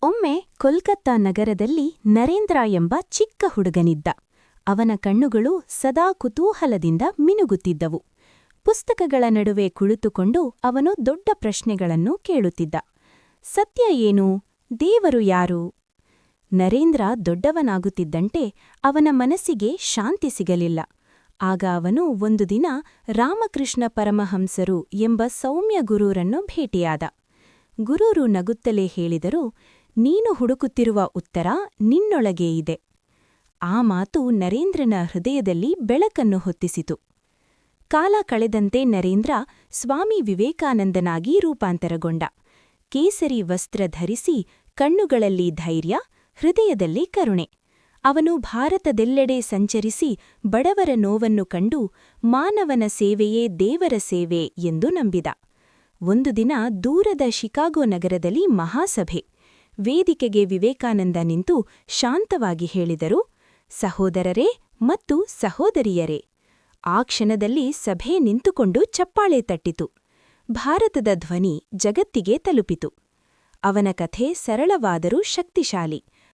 ಒಮ್ಮೆ ಕೋಲ್ಕತ್ತಾ ನಗರದಲ್ಲಿ ನರೇಂದ್ರ ಎಂಬ ಚಿಕ್ಕ ಹುಡುಗನಿದ್ದ. ಅವನ ಕಣ್ಣುಗಳು ಸದಾ ಕುತೂಹಲದಿಂದ ಮಿನುಗುತ್ತಿದ್ದವು. ಪುಸ್ತಕಗಳ ನಡುವೆ ಕುಳಿತುಕೊಂಡು ಅವನು ದೊಡ್ಡ ಪ್ರಶ್ನೆಗಳನ್ನು ಕೇಳುತ್ತಿದ್ದ. ಸತ್ಯ ಏನು? ದೇವರು ಯಾರು? ನರೇಂದ್ರ ದೊಡ್ಡವನಾಗುತ್ತಿದ್ದಂತೆ ಅವನ ಮನಸ್ಸಿಗೆ ಶಾಂತಿ ಸಿಗಲಿಲ್ಲ. ಆಗ ಅವನು ಒಂದು ದಿನ ರಾಮಕೃಷ್ಣ ಪರಮಹಂಸರು ಎಂಬ ಸೌಮ್ಯ ಗುರೂರನ್ನು ಭೇಟಿಯಾದ. ಗುರೂರು ನಗುತ್ತಲೇ ಹೇಳಿದರು, ನೀನು ಹುಡುಕುತ್ತಿರುವ ಉತ್ತರ ನಿನ್ನೊಳಗೇ ಇದೆ. ಆ ಮಾತು ನರೇಂದ್ರನ ಹೃದಯದಲ್ಲಿ ಬೆಳಕನ್ನು ಹೊತ್ತಿಸಿತು. ಕಾಲ ಕಳೆದಂತೆ ನರೇಂದ್ರ ಸ್ವಾಮಿ ವಿವೇಕಾನಂದನಾಗಿ ರೂಪಾಂತರಗೊಂಡ. ಕೇಸರಿ ವಸ್ತ್ರ ಧರಿಸಿ, ಕಣ್ಣುಗಳಲ್ಲಿ ಧೈರ್ಯ, ಹೃದಯದಲ್ಲಿ ಕರುಣೆ. ಅವನು ಭಾರತದೆಲ್ಲೆಡೆ ಸಂಚರಿಸಿ ಬಡವರ ನೋವನ್ನು ಕಂಡು ಮಾನವನ ಸೇವೆಯೇ ದೇವರ ಸೇವೆ ಎಂದು ನಂಬಿದ. ಒಂದು ದಿನ ದೂರದ ಶಿಕಾಗೋ ನಗರದಲ್ಲಿ ಮಹಾಸಭೆ. ವೇದಿಕೆಗೆ ವಿವೇಕಾನಂದ ನಿಂತು ಶಾಂತವಾಗಿ ಹೇಳಿದರು, ಸಹೋದರರೇ ಮತ್ತು ಸಹೋದರಿಯರೇ. ಆ ಕ್ಷಣದಲ್ಲಿ ಸಭೆ ನಿಂತುಕೊಂಡು ಚಪ್ಪಾಳೆ ತಟ್ಟಿತು. ಭಾರತದ ಧ್ವನಿ ಜಗತ್ತಿಗೆ ತಲುಪಿತು. ಅವನ ಕಥೆ ಸರಳವಾದರೂ ಶಕ್ತಿಶಾಲಿ.